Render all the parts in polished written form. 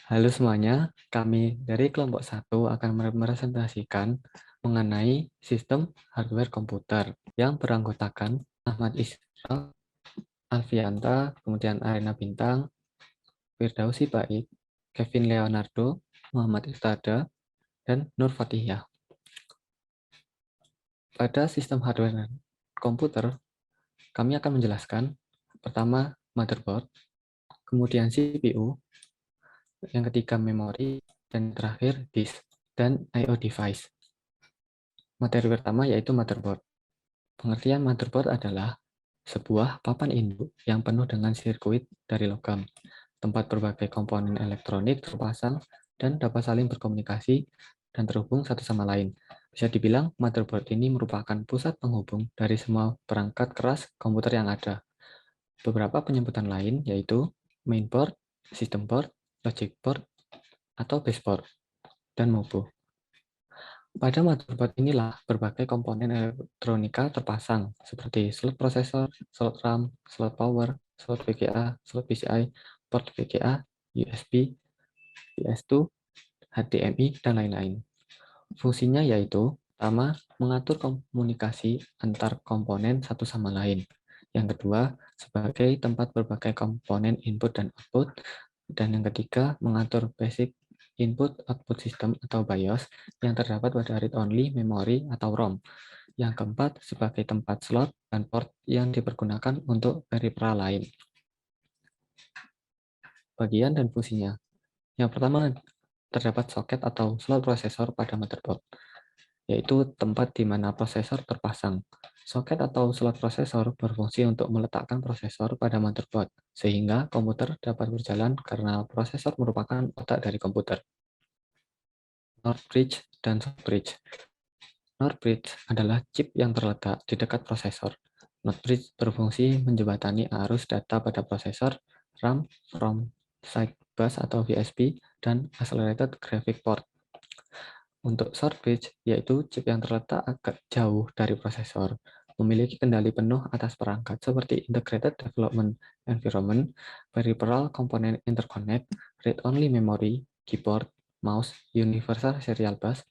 Halo semuanya, kami dari kelompok 1 akan merepresentasikan mengenai sistem hardware komputer yang beranggotakan Ahmad Isra, Alfianta, kemudian Arena Bintang, Firdausi Baik, Kevin Leonardo, Muhammad Irtada, dan Nur Fatihah. Pada sistem hardware komputer, kami akan menjelaskan pertama motherboard, kemudian CPU, yang ketiga memori, dan terakhir disk dan I/O device. Materi pertama yaitu motherboard. Pengertian motherboard adalah sebuah papan induk yang penuh dengan sirkuit dari logam, tempat berbagai komponen elektronik terpasang dan dapat saling berkomunikasi dan terhubung satu sama lain. Bisa dibilang, motherboard ini merupakan pusat penghubung dari semua perangkat keras komputer yang ada. Beberapa penyebutan lain yaitu mainboard, system board, logic board, atau baseboard, dan MOBO. Pada motherboard inilah berbagai komponen elektronika terpasang, seperti slot prosesor, slot RAM, slot power, slot VGA, slot PCI, port VGA, USB, PS2, HDMI, dan lain-lain. Fungsinya yaitu, pertama, mengatur komunikasi antar komponen satu sama lain. Yang kedua, sebagai tempat berbagai komponen input dan output. Dan yang ketiga, mengatur basic input-output system atau BIOS yang terdapat pada read-only memori atau ROM. Yang keempat, sebagai tempat slot dan port yang dipergunakan untuk peripheral lain. Bagian dan fungsinya. Yang pertama, terdapat soket atau slot prosesor pada motherboard, yaitu tempat di mana prosesor terpasang. Soket atau slot prosesor berfungsi untuk meletakkan prosesor pada motherboard, sehingga komputer dapat berjalan karena prosesor merupakan otak dari komputer. North bridge dan South bridge. North bridge adalah chip yang terletak di dekat prosesor. North bridge berfungsi menjembatani arus data pada prosesor, RAM, from side bus atau VSP, dan accelerated graphic port. Untuk South bridge, yaitu chip yang terletak agak jauh dari prosesor, memiliki kendali penuh atas perangkat seperti integrated development environment, peripheral component interconnect, read-only memory, keyboard, mouse, universal serial bus,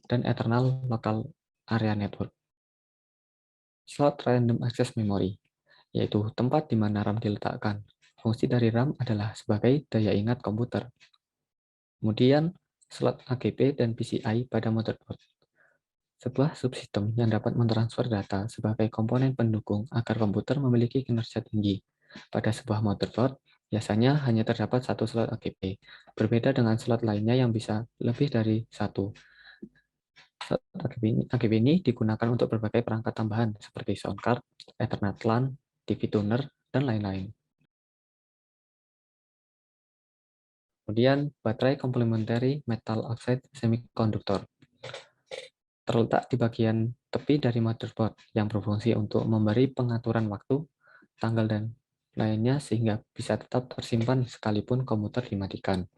dan Eternal Local Area Network. Slot Random Access Memory, yaitu tempat di mana RAM diletakkan. Fungsi dari RAM adalah sebagai daya ingat komputer. Kemudian, slot AGP dan PCI pada motherboard. Sebuah subsistem yang dapat mentransfer data sebagai komponen pendukung agar komputer memiliki kinerja tinggi. Pada sebuah motherboard, biasanya hanya terdapat satu slot AGP, berbeda dengan slot lainnya yang bisa lebih dari satu. AGB ini digunakan untuk berbagai perangkat tambahan seperti sound card, Ethernet LAN, TV tuner, dan lain-lain. Kemudian, baterai complementary metal oxide semiconductor terletak di bagian tepi dari motherboard yang berfungsi untuk memberi pengaturan waktu, tanggal, dan lainnya sehingga bisa tetap tersimpan sekalipun komputer dimatikan.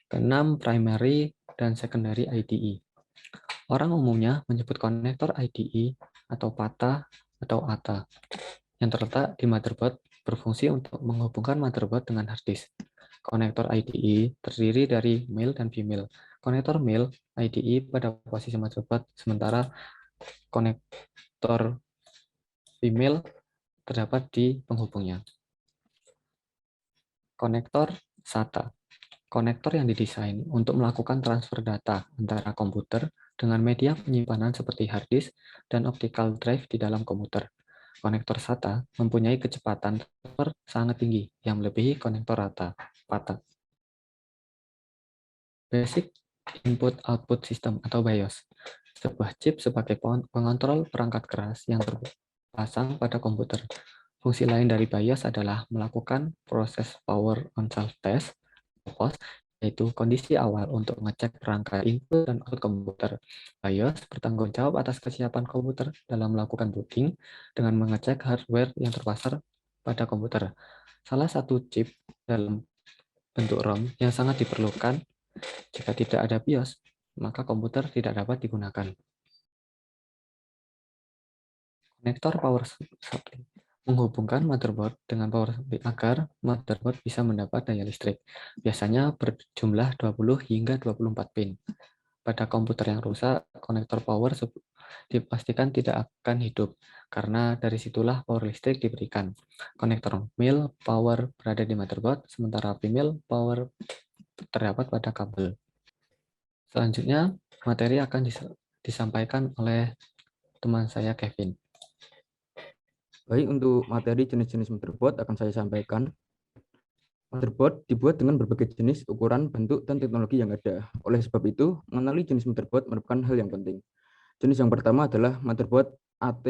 Keenam, primary dan secondary IDE. Orang umumnya menyebut konektor IDE atau PATA atau ATA yang terletak di motherboard berfungsi untuk menghubungkan motherboard dengan hard disk. Konektor IDE terdiri dari male dan female. Konektor male IDE pada posisi motherboard, sementara konektor female terdapat di penghubungnya. Konektor SATA. Konektor yang didesain untuk melakukan transfer data antara komputer dengan media penyimpanan seperti hard disk dan optical drive di dalam komputer. Konektor SATA mempunyai kecepatan transfer sangat tinggi yang melebihi konektor PATA. Basic Input-Output System atau BIOS. Sebuah chip sebagai pengontrol perangkat keras yang terpasang pada komputer. Fungsi lain dari BIOS adalah melakukan proses power on self-test, yaitu kondisi awal untuk mengecek perangkat input dan output komputer. BIOS bertanggung jawab atas kesiapan komputer dalam melakukan booting dengan mengecek hardware yang terpasang pada komputer. Salah satu chip dalam bentuk ROM yang sangat diperlukan. Jika tidak ada BIOS, maka komputer tidak dapat digunakan. Konektor power supply. menghubungkan motherboard dengan power supply agar motherboard bisa mendapat daya listrik, biasanya berjumlah 20 hingga 24 pin. Pada komputer yang rusak, konektor power dipastikan tidak akan hidup, karena dari situlah power listrik diberikan. Konektor mil power berada di motherboard, sementara pin power terdapat pada kabel. Selanjutnya, materi akan disampaikan oleh teman saya, Kevin. Baik, untuk materi jenis-jenis motherboard akan saya sampaikan. Motherboard dibuat dengan berbagai jenis, ukuran, bentuk, dan teknologi yang ada. Oleh sebab itu, mengenali jenis motherboard merupakan hal yang penting. Jenis yang pertama adalah motherboard AT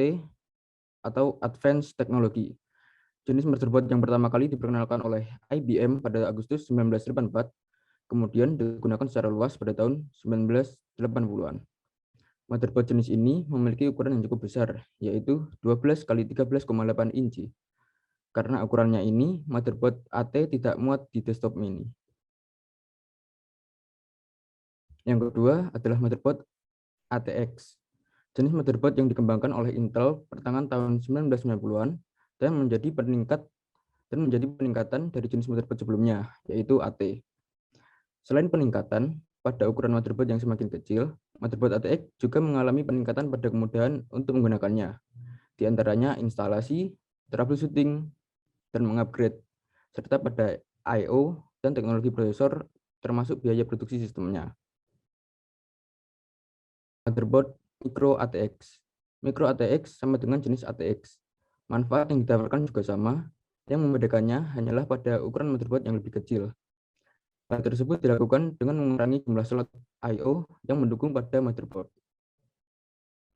atau Advanced Technology. Jenis motherboard yang pertama kali diperkenalkan oleh IBM pada Agustus 1984, kemudian digunakan secara luas pada tahun 1980-an. Motherboard jenis ini memiliki ukuran yang cukup besar, yaitu 12 x 13,8 inci. Karena ukurannya ini, motherboard AT tidak muat di desktop mini. Yang kedua adalah motherboard ATX. Jenis motherboard yang dikembangkan oleh Intel pertengahan tahun 1990-an dan menjadi peningkatan dari jenis motherboard sebelumnya, yaitu AT. Selain peningkatan pada ukuran motherboard yang semakin kecil, motherboard ATX juga mengalami peningkatan pada kemudahan untuk menggunakannya, di antaranya instalasi, troubleshooting, dan mengupgrade, serta pada I/O dan teknologi prosesor termasuk biaya produksi sistemnya. Motherboard Micro ATX. Micro ATX sama dengan jenis ATX. Manfaat yang ditawarkan juga sama, yang membedakannya hanyalah pada ukuran motherboard yang lebih kecil. Hal tersebut dilakukan dengan mengurangi jumlah slot I/O yang mendukung pada motherboard.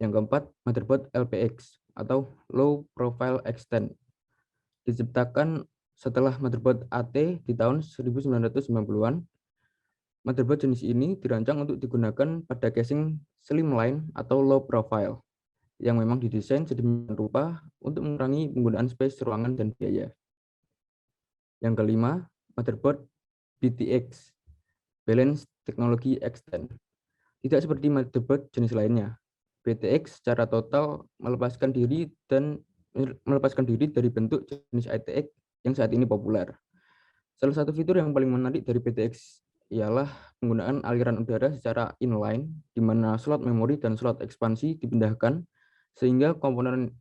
Yang keempat, motherboard LPX atau Low Profile Extend. Diciptakan setelah motherboard AT di tahun 1990-an, motherboard jenis ini dirancang untuk digunakan pada casing slimline atau low profile, yang memang didesain sedemikian rupa untuk mengurangi penggunaan space ruangan dan biaya. Yang kelima, motherboard BTX, Balanced Technology Extend. Tidak seperti motherboard jenis lainnya, BTX secara total melepaskan diri dari bentuk jenis ATX yang saat ini populer. Salah satu fitur yang paling menarik dari BTX ialah penggunaan aliran udara secara inline, di mana slot memori dan slot ekspansi dipindahkan sehingga komponen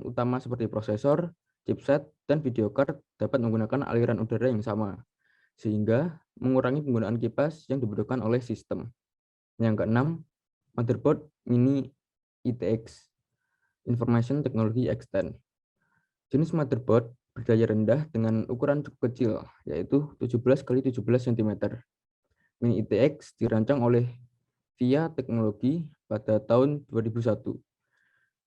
utama seperti prosesor, chipset, dan video card dapat menggunakan aliran udara yang sama, sehingga mengurangi penggunaan kipas yang dibutuhkan oleh sistem. Yang keenam, motherboard mini ITX, Information Technology Extend. Jenis motherboard berdaya rendah dengan ukuran cukup kecil, yaitu 17 x 17 cm. Mini ITX dirancang oleh VIA Teknologi pada tahun 2001.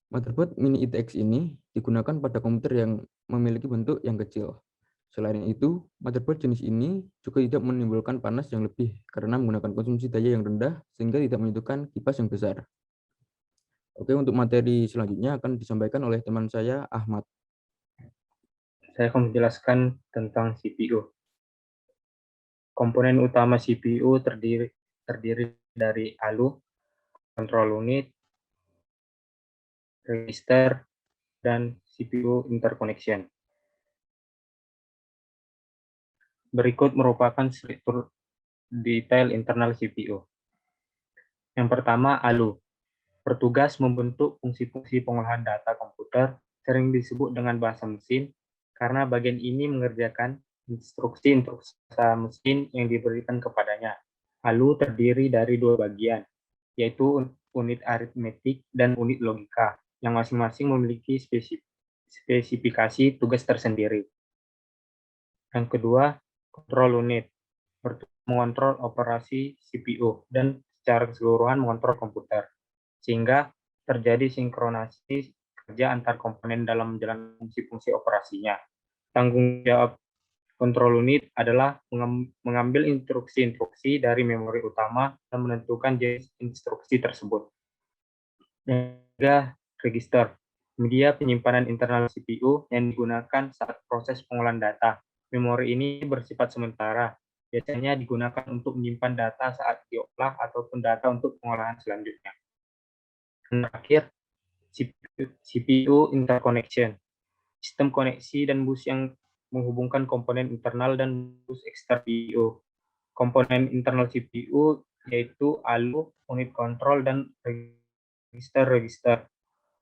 Motherboard mini ITX ini digunakan pada komputer yang memiliki bentuk yang kecil. Selain itu, motherboard jenis ini juga tidak menimbulkan panas yang lebih karena menggunakan konsumsi daya yang rendah sehingga tidak membutuhkan kipas yang besar. Oke, untuk materi selanjutnya akan disampaikan oleh teman saya, Ahmad. Saya akan menjelaskan tentang CPU. Komponen utama CPU terdiri dari ALU, control unit, register, dan CPU interconnection. Berikut merupakan struktur detail internal CPU. Yang pertama, ALU. Bertugas membentuk fungsi-fungsi pengolahan data komputer, sering disebut dengan bahasa mesin, karena bagian ini mengerjakan instruksi-instruksi mesin yang diberikan kepadanya. ALU terdiri dari dua bagian, yaitu unit aritmetik dan unit logika, yang masing-masing memiliki spesifikasi tugas tersendiri. Yang kedua, control unit, mengontrol operasi CPU dan secara keseluruhan mengontrol komputer, sehingga terjadi sinkronasi kerja antar komponen dalam menjalankan fungsi-fungsi operasinya. Tanggung jawab control unit adalah mengambil instruksi-instruksi dari memori utama dan menentukan jenis instruksi tersebut. Yang ketiga, register, media penyimpanan internal CPU yang digunakan saat proses pengolahan data. Memori ini bersifat sementara, biasanya digunakan untuk menyimpan data saat diolah ataupun data untuk pengolahan selanjutnya. Terakhir, CPU interconnection, sistem koneksi dan bus yang menghubungkan komponen internal dan bus eksternal CPU. Komponen internal CPU yaitu ALU, unit kontrol, dan register.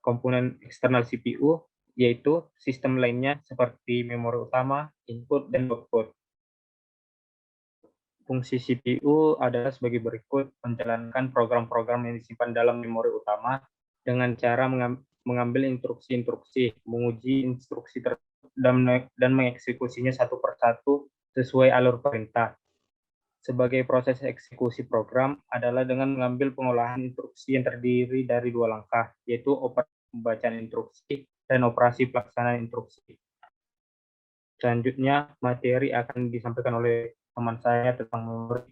Komponen eksternal CPU yaitu sistem lainnya seperti memori utama, input, dan output. Fungsi CPU adalah sebagai berikut: menjalankan program-program yang disimpan dalam memori utama dengan cara mengambil instruksi-instruksi, menguji instruksi dan mengeksekusinya satu persatu sesuai alur perintah. Sebagai proses eksekusi program adalah dengan mengambil pengolahan instruksi yang terdiri dari dua langkah, yaitu operasi pembacaan instruksi dan operasi pelaksanaan instruksi. Selanjutnya, materi akan disampaikan oleh teman saya tentang memori.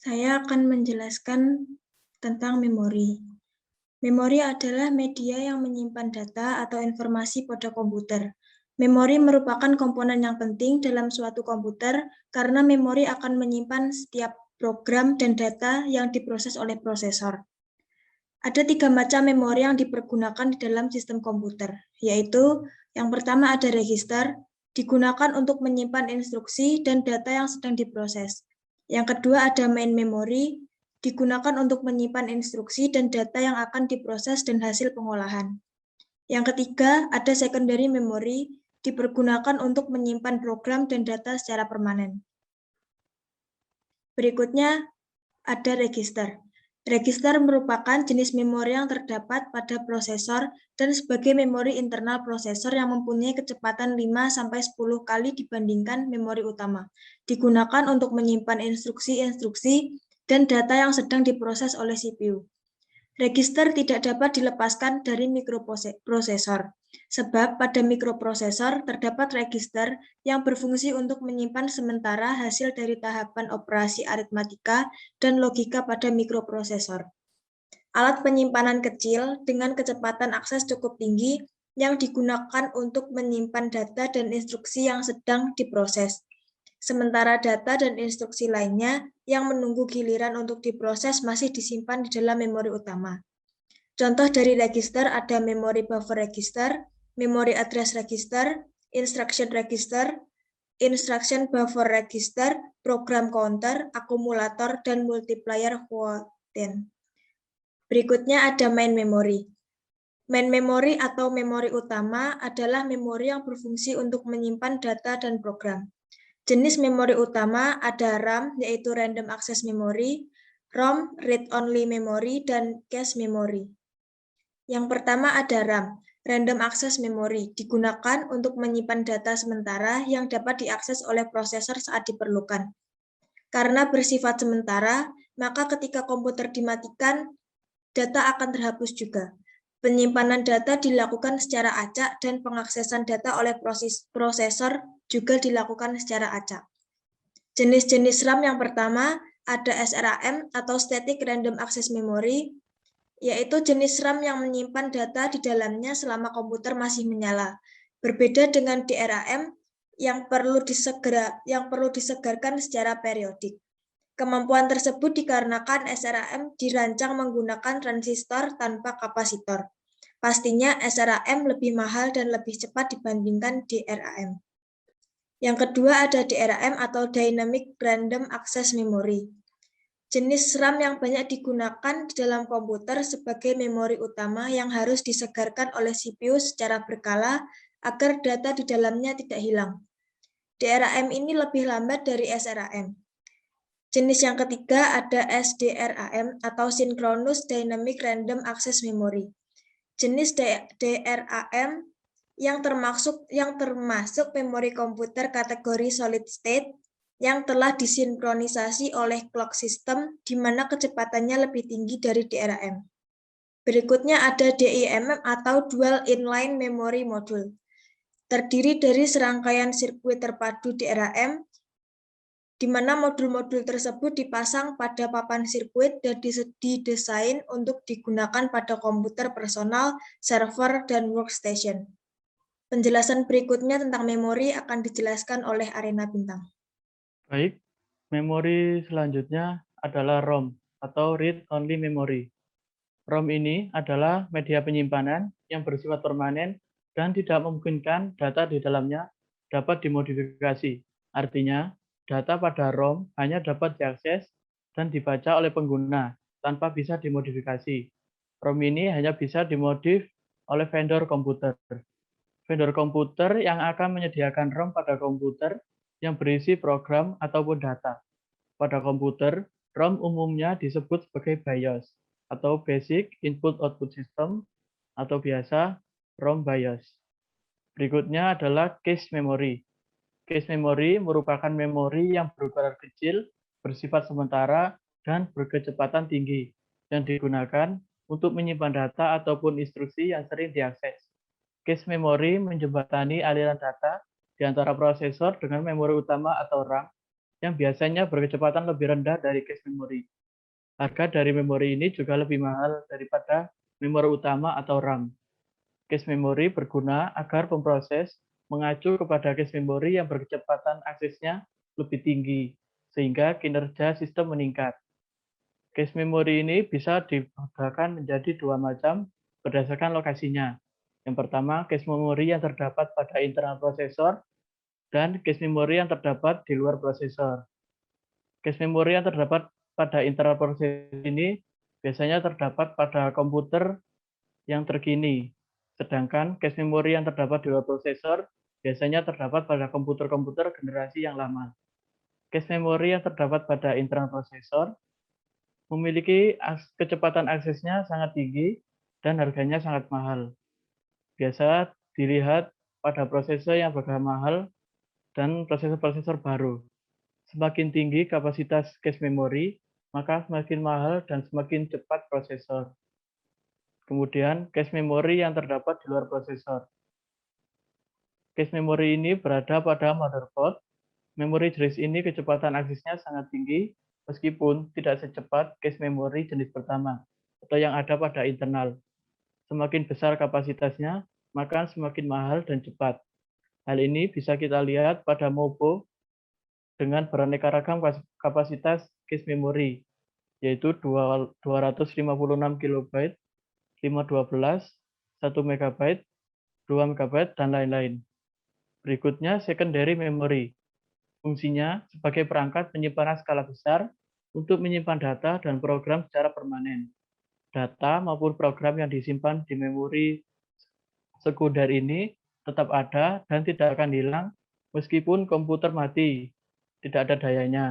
Saya akan menjelaskan tentang memori. Memori adalah media yang menyimpan data atau informasi pada komputer. Memori merupakan komponen yang penting dalam suatu komputer karena memori akan menyimpan setiap program dan data yang diproses oleh prosesor. Ada 3 macam memori yang dipergunakan di dalam sistem komputer, yaitu yang pertama ada register, digunakan untuk menyimpan instruksi dan data yang sedang diproses. Yang kedua ada main memory, digunakan untuk menyimpan instruksi dan data yang akan diproses dan hasil pengolahan. Yang ketiga ada secondary memory, dipergunakan untuk menyimpan program dan data secara permanen. Berikutnya ada register. Register merupakan jenis memori yang terdapat pada prosesor dan sebagai memori internal prosesor yang mempunyai kecepatan 5-10 kali dibandingkan memori utama. Digunakan untuk menyimpan instruksi-instruksi dan data yang sedang diproses oleh CPU. Register tidak dapat dilepaskan dari mikroprosesor, sebab pada mikroprosesor terdapat register yang berfungsi untuk menyimpan sementara hasil dari tahapan operasi aritmatika dan logika pada mikroprosesor. Alat penyimpanan kecil dengan kecepatan akses cukup tinggi yang digunakan untuk menyimpan data dan instruksi yang sedang diproses. Sementara data dan instruksi lainnya yang menunggu giliran untuk diproses masih disimpan di dalam memori utama. Contoh dari register ada memory buffer register, memory address register, instruction register, instruction buffer register, program counter, akumulator, dan multiplier quotient. Berikutnya ada main memory. Main memory atau memori utama adalah memori yang berfungsi untuk menyimpan data dan program. Jenis memori utama ada RAM, yaitu Random Access Memory, ROM, Read-Only Memory, dan Cache Memory. Yang pertama ada RAM, Random Access Memory, digunakan untuk menyimpan data sementara yang dapat diakses oleh prosesor saat diperlukan. Karena bersifat sementara, maka ketika komputer dimatikan, data akan terhapus juga. Penyimpanan data dilakukan secara acak dan pengaksesan data oleh prosesor juga dilakukan secara acak. Jenis-jenis RAM yang pertama ada SRAM atau Static Random Access Memory, yaitu jenis RAM yang menyimpan data di dalamnya selama komputer masih menyala. Berbeda dengan DRAM yang perlu disegarkan secara periodik. Kemampuan tersebut dikarenakan SRAM dirancang menggunakan transistor tanpa kapasitor. Pastinya SRAM lebih mahal dan lebih cepat dibandingkan DRAM. Yang kedua ada DRAM atau Dynamic Random Access Memory. Jenis RAM yang banyak digunakan di dalam komputer sebagai memori utama yang harus disegarkan oleh CPU secara berkala agar data di dalamnya tidak hilang. DRAM ini lebih lambat dari SRAM. Jenis yang ketiga ada SDRAM atau Synchronous Dynamic Random Access Memory. Jenis DRAM yang termasuk memori komputer kategori solid state yang telah disinkronisasi oleh clock system di mana kecepatannya lebih tinggi dari DRAM. Berikutnya ada DIMM atau Dual Inline Memory Module. Terdiri dari serangkaian sirkuit terpadu DRAM di mana modul-modul tersebut dipasang pada papan sirkuit dan didesain untuk digunakan pada komputer personal, server, dan workstation. Penjelasan berikutnya tentang memori akan dijelaskan oleh Arena Bintang. Baik, memori selanjutnya adalah ROM atau Read Only Memory. ROM ini adalah media penyimpanan yang bersifat permanen dan tidak memungkinkan data di dalamnya dapat dimodifikasi. Artinya, data pada ROM hanya dapat diakses dan dibaca oleh pengguna tanpa bisa dimodifikasi. ROM ini hanya bisa dimodif oleh vendor komputer. Vendor komputer yang akan menyediakan ROM pada komputer yang berisi program ataupun data. Pada komputer, ROM umumnya disebut sebagai BIOS atau Basic Input Output System atau biasa ROM BIOS. Berikutnya adalah cache memory. Cache memory merupakan memori yang berukuran kecil, bersifat sementara, dan berkecepatan tinggi yang digunakan untuk menyimpan data ataupun instruksi yang sering diakses. Cache memory menjembatani aliran data di antara prosesor dengan memori utama atau RAM yang biasanya berkecepatan lebih rendah dari cache memory. Harga dari memori ini juga lebih mahal daripada memori utama atau RAM. Cache memory berguna agar pemproses mengacu kepada cache memory yang berkecepatan aksesnya lebih tinggi, sehingga kinerja sistem meningkat. Cache memory ini bisa dibedakan menjadi dua macam berdasarkan lokasinya. Yang pertama, cache memory yang terdapat pada internal prosesor dan cache memory yang terdapat di luar prosesor. Cache memory yang terdapat pada internal prosesor ini biasanya terdapat pada komputer yang terkini, sedangkan cache memory yang terdapat di luar prosesor biasanya terdapat pada komputer-komputer generasi yang lama. Cache memory yang terdapat pada internal prosesor memiliki kecepatan aksesnya sangat tinggi dan harganya sangat mahal. Biasa dilihat pada prosesor yang berharga mahal dan prosesor-prosesor baru. Semakin tinggi kapasitas cache memory, maka semakin mahal dan semakin cepat prosesor. Kemudian, cache memory yang terdapat di luar prosesor. Cache memory ini berada pada motherboard. Memori jenis ini kecepatan aksesnya sangat tinggi, meskipun tidak secepat cache memory jenis pertama, atau yang ada pada internal. Semakin besar kapasitasnya, maka semakin mahal dan cepat. Hal ini bisa kita lihat pada Mobo dengan beraneka ragam kapasitas cache memory, yaitu 256 KB, 512, 1 MB, 2 MB, dan lain-lain. Berikutnya, secondary memory. Fungsinya sebagai perangkat penyimpanan skala besar untuk menyimpan data dan program secara permanen. Data maupun program yang disimpan di memori sekunder ini tetap ada dan tidak akan hilang meskipun komputer mati, tidak ada dayanya.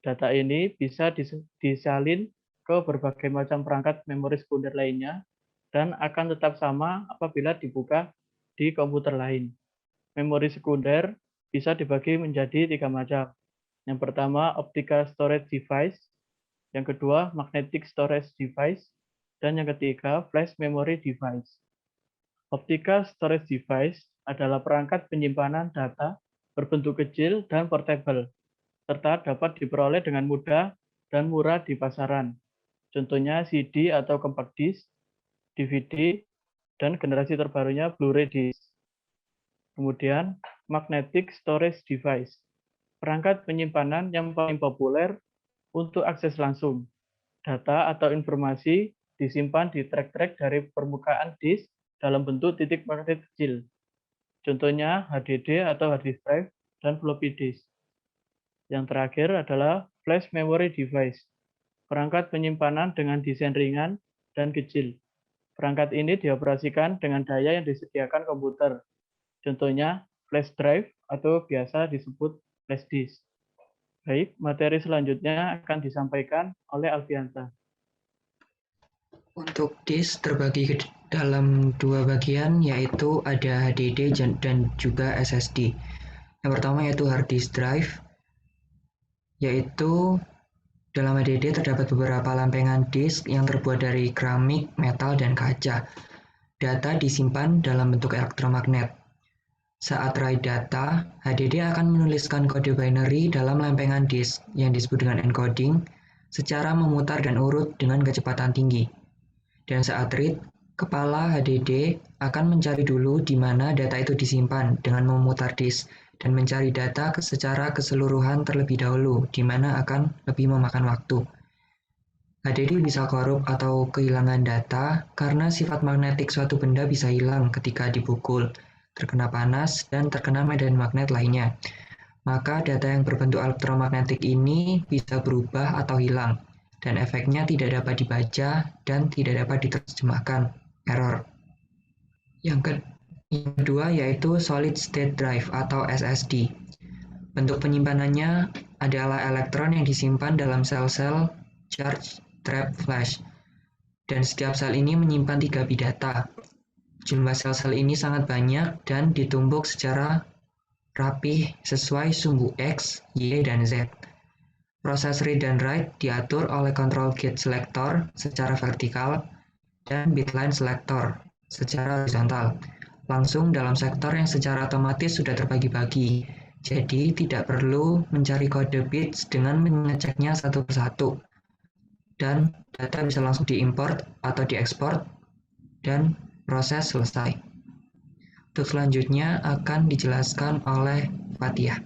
Data ini bisa disalin ke berbagai macam perangkat memori sekunder lainnya dan akan tetap sama apabila dibuka di komputer lain. Memori sekunder bisa dibagi menjadi 3 macam. Yang pertama, optical storage device. Yang kedua, magnetic storage device. Dan yang ketiga, flash memory device. Optical storage device adalah perangkat penyimpanan data berbentuk kecil dan portable, serta dapat diperoleh dengan mudah dan murah di pasaran. Contohnya CD atau compact disc, DVD, dan generasi terbarunya Blu-ray disc. Kemudian, magnetic storage device, perangkat penyimpanan yang paling populer untuk akses langsung. Data atau informasi disimpan di track-track dari permukaan disk dalam bentuk titik magnet kecil. Contohnya HDD atau hard disk drive dan floppy disk. Yang terakhir adalah flash memory device, perangkat penyimpanan dengan desain ringan dan kecil. Perangkat ini dioperasikan dengan daya yang disediakan komputer. Contohnya flash drive atau biasa disebut flash disk. Baik, materi selanjutnya akan disampaikan oleh Alfianta. Untuk disk terbagi ke dalam dua bagian, yaitu ada HDD dan juga SSD. Yang pertama yaitu hard disk drive, yaitu dalam HDD terdapat beberapa lempengan disk yang terbuat dari keramik, metal, dan kaca. Data disimpan dalam bentuk elektromagnet. Saat write data, HDD akan menuliskan kode binary dalam lempengan disk yang disebut dengan encoding secara memutar dan urut dengan kecepatan tinggi. Dan saat read, kepala HDD akan mencari dulu di mana data itu disimpan dengan memutar disk dan mencari data secara keseluruhan terlebih dahulu, di mana akan lebih memakan waktu. HDD bisa korup atau kehilangan data karena sifat magnetik suatu benda bisa hilang ketika dipukul, terkena panas, dan terkena medan magnet lainnya. Maka data yang berbentuk elektromagnetik ini bisa berubah atau hilang, dan efeknya tidak dapat dibaca dan tidak dapat diterjemahkan, error. Yang kedua yaitu Solid State Drive atau SSD. Bentuk penyimpanannya adalah elektron yang disimpan dalam sel-sel charge trap flash, dan setiap sel ini menyimpan 3 bit data. Jumlah sel-sel ini sangat banyak dan ditumpuk secara rapih sesuai sumbu X, Y, dan Z. Proses read dan write diatur oleh control gate selector secara vertikal dan bitline selector secara horizontal, langsung dalam sektor yang secara otomatis sudah terbagi-bagi. Jadi tidak perlu mencari kode bits dengan mengeceknya satu persatu. Dan data bisa langsung diimport atau diekspor dan proses selesai. Untuk selanjutnya akan dijelaskan oleh Fathia.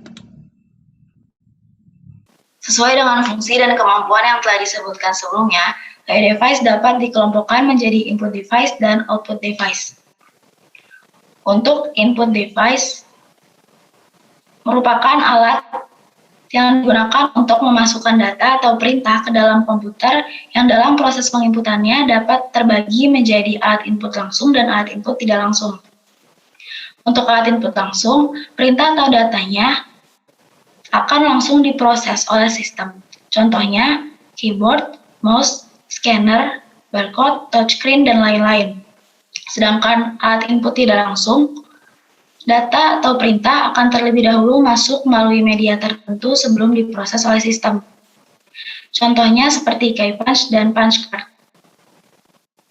Sesuai dengan fungsi dan kemampuan yang telah disebutkan sebelumnya, AI device dapat dikelompokkan menjadi input device dan output device. Untuk input device merupakan alat yang digunakan untuk memasukkan data atau perintah ke dalam komputer yang dalam proses penginputannya dapat terbagi menjadi alat input langsung dan alat input tidak langsung. Untuk alat input langsung, perintah atau datanya akan langsung diproses oleh sistem. Contohnya, keyboard, mouse, scanner, barcode, touchscreen, dan lain-lain. Sedangkan alat input tidak langsung, data atau perintah akan terlebih dahulu masuk melalui media tertentu sebelum diproses oleh sistem. Contohnya seperti key punch dan punch card.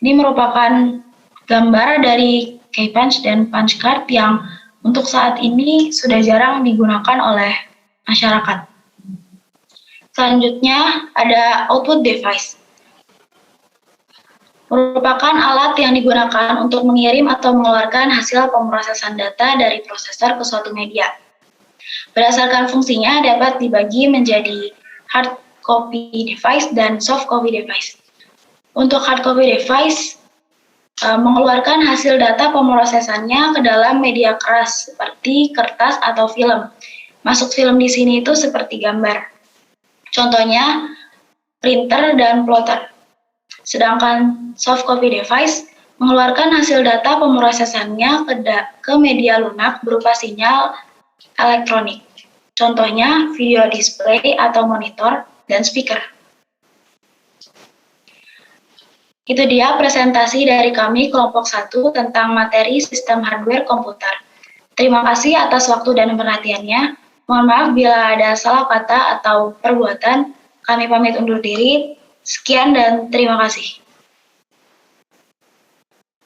Ini merupakan gambar dari key punch dan punch card yang untuk saat ini sudah jarang digunakan oleh masyarakat. Selanjutnya ada output device. Merupakan alat yang digunakan untuk mengirim atau mengeluarkan hasil pemrosesan data dari prosesor ke suatu media. Berdasarkan fungsinya dapat dibagi menjadi hard copy device dan soft copy device. Untuk hard copy device, mengeluarkan hasil data pemrosesannya ke dalam media keras seperti kertas atau film. Masuk film di sini itu seperti gambar. Contohnya printer dan plotter. Sedangkan soft copy device mengeluarkan hasil data pemrosesannya ke media lunak berupa sinyal elektronik. Contohnya video display atau monitor dan speaker. Itu dia presentasi dari kami kelompok 1 tentang materi sistem hardware komputer. Terima kasih atas waktu dan perhatiannya. Mohon maaf bila ada salah kata atau perbuatan. Kami pamit undur diri. Sekian dan terima kasih.